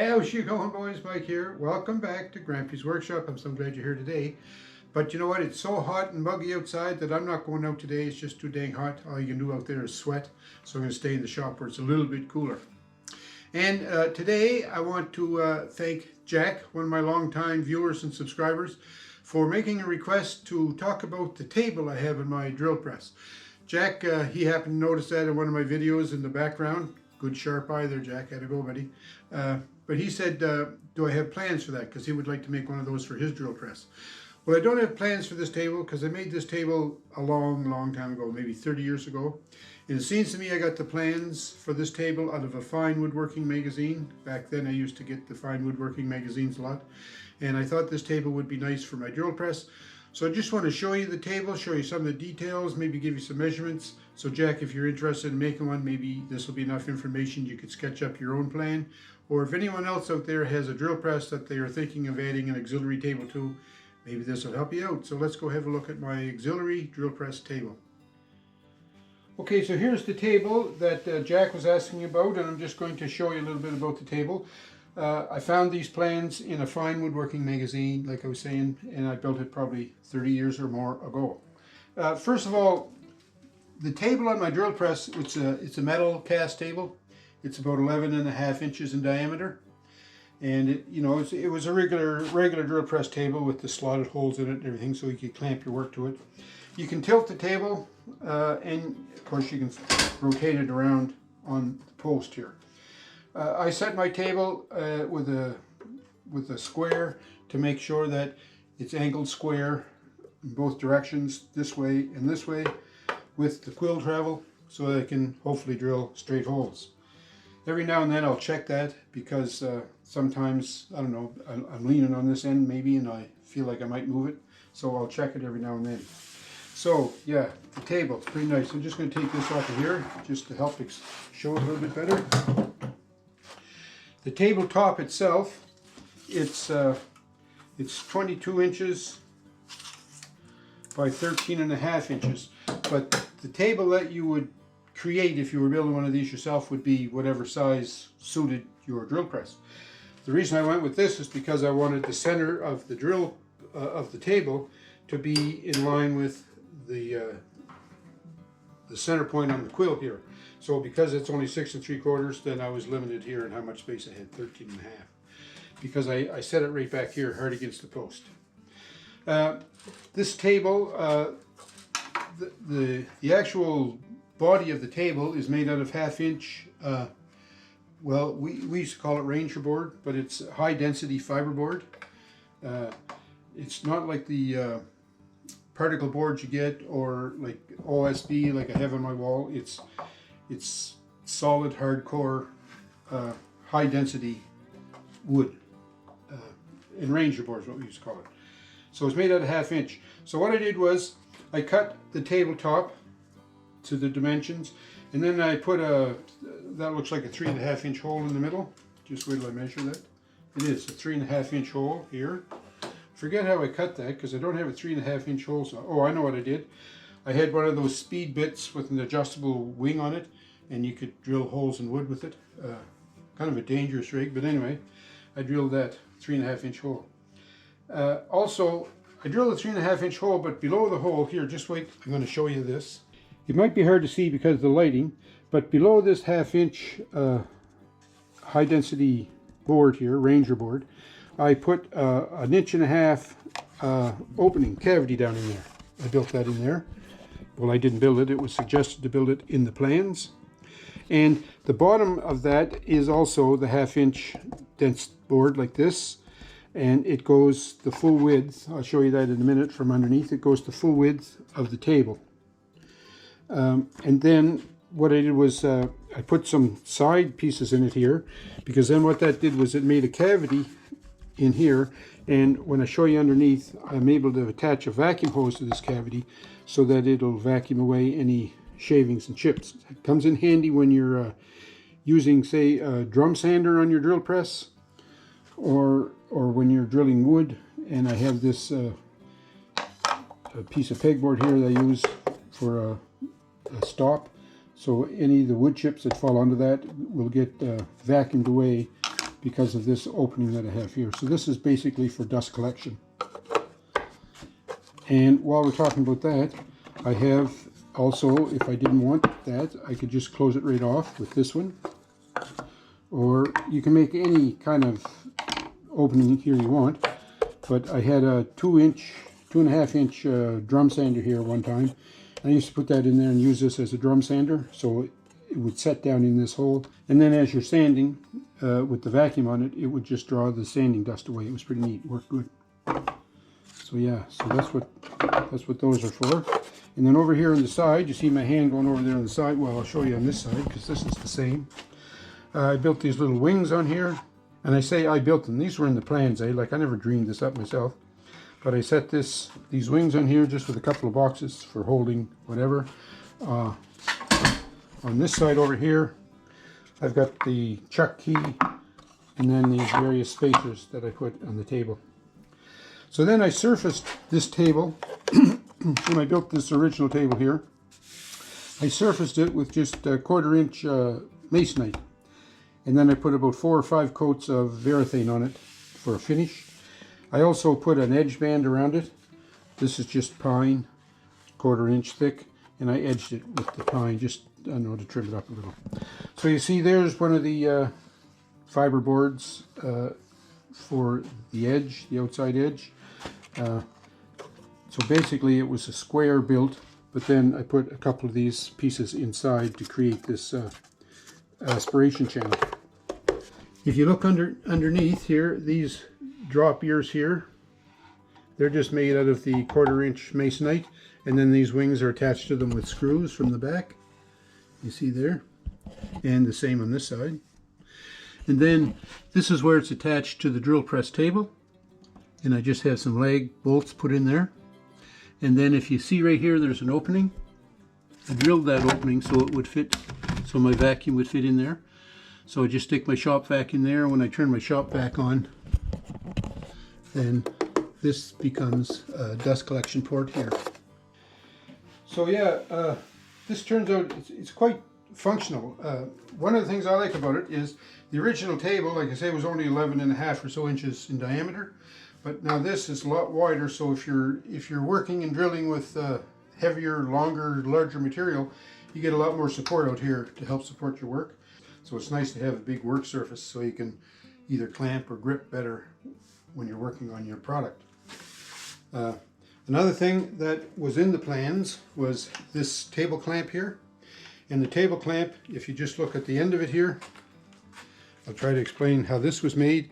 Hey, how's you going, boys? Mike here. Welcome back to Grampie's Workshop. I'm so glad you're here today. But you know what? It's so hot and muggy outside that I'm not going out today. It's just too dang hot. All you can do out there is sweat. So I'm going to stay in the shop where it's a little bit cooler. And today I want to thank Jack, one of my longtime viewers and subscribers, for making a request to talk about the table I have in my drill press. Jack, he happened to notice that in one of my videos in the background. Good sharp eye there, Jack. Had to go, buddy. But he said, do I have plans for that? Because he would like to make one of those for his drill press. Well, I don't have plans for this table because I made this table a long time ago, maybe 30 years ago. And it seems to me I got the plans for this table out of a Fine Woodworking magazine. Back then I used to get the Fine Woodworking magazines a lot. And I thought this table would be nice for my drill press. So I just want to show you the table, show you some of the details, maybe give you some measurements. So Jack, if you're interested in making one, maybe this will be enough information you could sketch up your own plan. Or if anyone else out there has a drill press that they are thinking of adding an auxiliary table to, maybe this will help you out. So let's go have a look at my auxiliary drill press table. Okay, so here's the table that Jack was asking about, and I'm just going to show you a little bit about the table. I found these plans in a Fine Woodworking magazine, like I was saying, and I built it probably 30 years or more ago. First of all, the table on my drill press, it's a metal cast table. It's about 11.5 inches in diameter, and it was a regular drill press table with the slotted holes in it and everything, so you could clamp your work to it. You can tilt the table, and of course you can rotate it around on the post here. I set my table with a square to make sure that it's angled square in both directions, this way and this way, with the quill travel, so that I can hopefully drill straight holes. Every now and then I'll check that because sometimes, I don't know, I'm leaning on this end maybe and I feel like I might move it, so I'll check it every now and then. So yeah, the table, it's pretty nice. I'm just going to take this off of here just to help show it a little bit better. The tabletop itself, it's 22 inches by 13.5 inches, but the table that you would create if you were building one of these yourself would be whatever size suited your drill press. The reason I went with this is because I wanted the center of the drill of the table to be in line with the center point on the quill here. So because it's only 6 3/4, then I was limited here in how much space I had, 13.5, because I set it right back here, hard against the post. This table, the actual body of the table is made out of 1/2 inch, well, we used to call it Ranger board, but it's high density fiber board. It's not like the particle boards you get, or like OSB like I have on my wall. It's solid, hardcore, high density wood, and Ranger board is what we used to call it. So it's made out of 1/2 inch. So what I did was I cut the tabletop to the dimensions, and then I put that looks like a 3.5 inch hole in the middle. Just wait till I measure that. It is a 3.5 inch hole here. Forget how I cut that because I don't have a 3.5 inch hole. So, oh, I know what I did. I had one of those speed bits with an adjustable wing on it, and you could drill holes in wood with it. Kind of a dangerous rig, but anyway, I drilled that 3.5 inch hole. Also, I drilled a 3.5 inch hole, but below the hole here, just wait, I'm going to show you this. It might be hard to see because of the lighting, but below this 1/2 inch high density board here, Ranger board, I put 1.5 inch opening cavity down in there. I built that in there. Well, I didn't build it. It was suggested to build it in the plans. And the bottom of that is also the 1/2 inch dense board like this. And it goes the full width. I'll show you that in a minute from underneath. It goes the full width of the table. And then what I did was I put some side pieces in it here, because then what that did was it made a cavity in here, and when I show you underneath, I'm able to attach a vacuum hose to this cavity so that it'll vacuum away any shavings and chips. It comes in handy when you're using, say, a drum sander on your drill press, or when you're drilling wood. And I have this a piece of pegboard here that I use for a stop, so any of the wood chips that fall onto that will get vacuumed away because of this opening that I have here. So this is basically for dust collection. And while we're talking about that, I have also, if I didn't want that, I could just close it right off with this one. Or you can make any kind of opening here you want. But I had a 2.5 inch drum sander here one time. I used to put that in there and use this as a drum sander, so it would set down in this hole. And then as you're sanding with the vacuum on it, it would just draw the sanding dust away. It was pretty neat, worked good. So yeah, so that's what those are for. And then over here on the side, you see my hand going over there on the side. Well, I'll show you on this side because this is the same. I built these little wings on here, and I say I built them. These were in the plans, Like I never dreamed this up myself. But I set these wings on here just with a couple of boxes for holding whatever. On this side over here, I've got the chuck key and then these various spacers that I put on the table. So then I surfaced this table, when I built this original table here, I surfaced it with just a 1/4 inch masonite. And then I put about 4 or 5 coats of varathane on it for a finish. I also put an edge band around it. This is just pine, 1/4 inch thick, and I edged it with the pine, just, I don't know, to trim it up a little. So you see there's one of the fiber boards for the edge, the outside edge. So basically it was a square built, but then I put a couple of these pieces inside to create this aspiration channel. If you look underneath here, these drop ears here, they're just made out of the 1/4 inch masonite, and then these wings are attached to them with screws from the back. You see there, and the same on this side. And then this is where it's attached to the drill press table, and I just have some lag bolts put in there. And then if you see right here, there's an opening. I drilled that opening so it would fit, so my vacuum would fit in there. So I just stick my shop vac in there. When I turn my shop vac on, then this becomes a dust collection port here. So yeah, this turns out it's quite functional. One of the things I like about it is the original table, like I say, was only 11.5 or so inches in diameter, but now this is a lot wider. So if you're working and drilling with heavier, longer, larger material, you get a lot more support out here to help support your work. So it's nice to have a big work surface so you can either clamp or grip better when you're working on your product. Another thing that was in the plans was this table clamp here. And the table clamp, if you just look at the end of it here, I'll try to explain how this was made.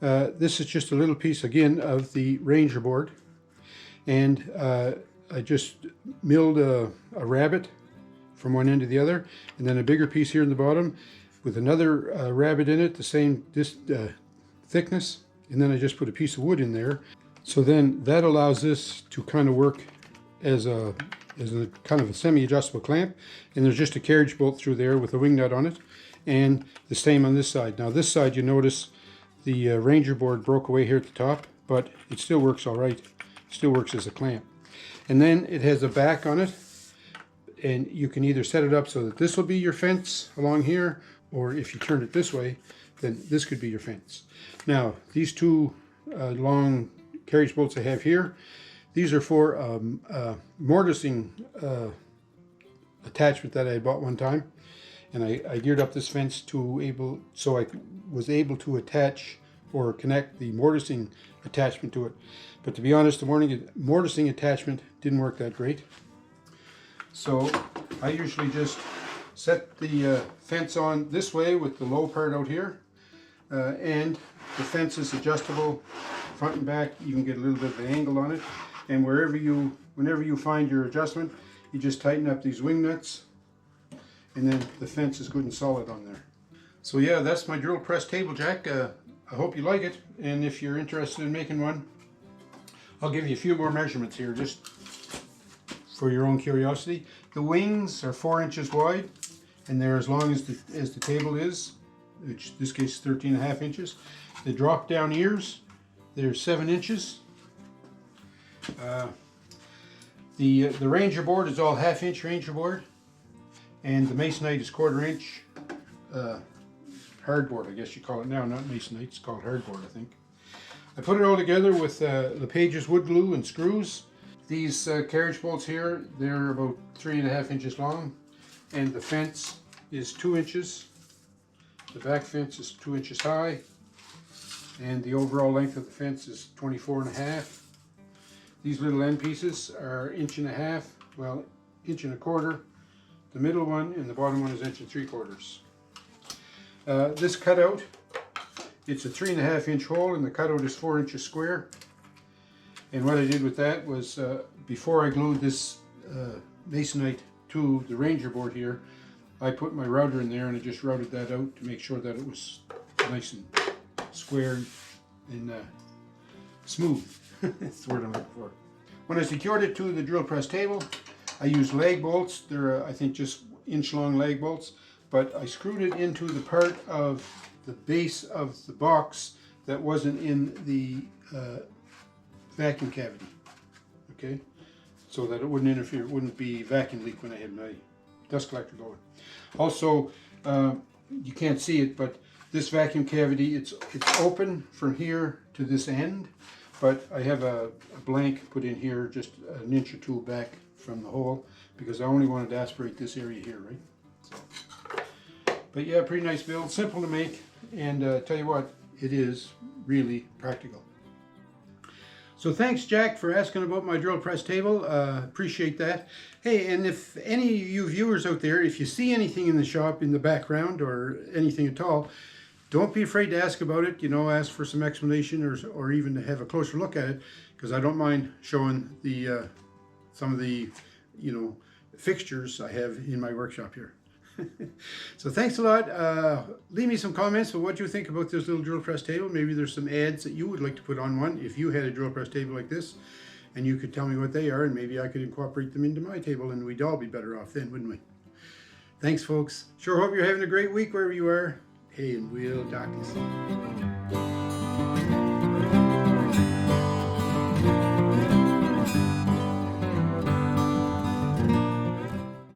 This is just a little piece again of the Ranger board. And I just milled a rabbet from one end to the other, and then a bigger piece here in the bottom with another rabbet in it, the same thickness, and then I just put a piece of wood in there. So then that allows this to kind of work as a kind of a semi-adjustable clamp, and there's just a carriage bolt through there with a wing nut on it, and the same on this side. Now this side, you notice the Ranger board broke away here at the top, but it still works all right. It still works as a clamp. And then it has a back on it, and you can either set it up so that this will be your fence along here, or if you turn it this way, then this could be your fence. Now, these two long carriage bolts I have here, these are for mortising attachment that I bought one time, and I geared up this fence so I was able to attach or connect the mortising attachment to it. But to be honest, the mortising attachment didn't work that great. So I usually just set the fence on this way with the low part out here, and the fence is adjustable front and back. You can get a little bit of an angle on it, and whenever you find your adjustment, you just tighten up these wing nuts, and then the fence is good and solid on there. So yeah, that's my drill press table jack. I hope you like it, and if you're interested in making one, I'll give you a few more measurements here just for your own curiosity. The wings are 4 inches wide, and they're as long as the table is, which in this case is 13.5 inches. The drop down ears, they're 7 inches. The Ranger board is all 1/2 inch Ranger board, and the masonite is 1/4 inch hardboard, I guess you call it now, not masonite, it's called hardboard, I think. I put it all together with LePage's wood glue and screws. These carriage bolts here, they're about 3.5 inches long, and the fence is 2 inches. The back fence is 2 inches high, and the overall length of the fence is 24.5. These little end pieces are 1.5 inches, well, 1.25 inches. The middle one and the bottom one is 1.75 inches. This cutout, it's a 3.5 inch hole, and the cutout is 4 inches square. And what I did with that was, before I glued this masonite to the Ranger board here, I put my router in there and I just routed that out to make sure that it was nice and square and smooth. That's the word I'm looking for. When I secured it to the drill press table, I used lag bolts. They're I think just inch-long lag bolts, but I screwed it into the part of the base of the box that wasn't in the vacuum cavity. Okay, so that it wouldn't interfere. It wouldn't be vacuum leak when I had my dust collector going. Also, you can't see it, but this vacuum cavity, it's open from here to this end, but I have a blank put in here just 1 inch or 2 back from the hole, because I only wanted to aspirate this area here, right? So, but yeah, pretty nice build, simple to make, and tell you what, it is really practical. So thanks, Jack, for asking about my drill press table. Appreciate that. Hey, and if any of you viewers out there, if you see anything in the shop in the background or anything at all, don't be afraid to ask about it. You know, ask for some explanation or even to have a closer look at it, because I don't mind showing the some of the, you know, fixtures I have in my workshop here. So thanks a lot. Leave me some comments on what you think about this little drill press table. Maybe there's some ads that you would like to put on one if you had a drill press table like this, and you could tell me what they are, and maybe I could incorporate them into my table, and we'd all be better off then, wouldn't we? Thanks, folks. Sure hope you're having a great week wherever you are. Hey, and we'll talk to you soon.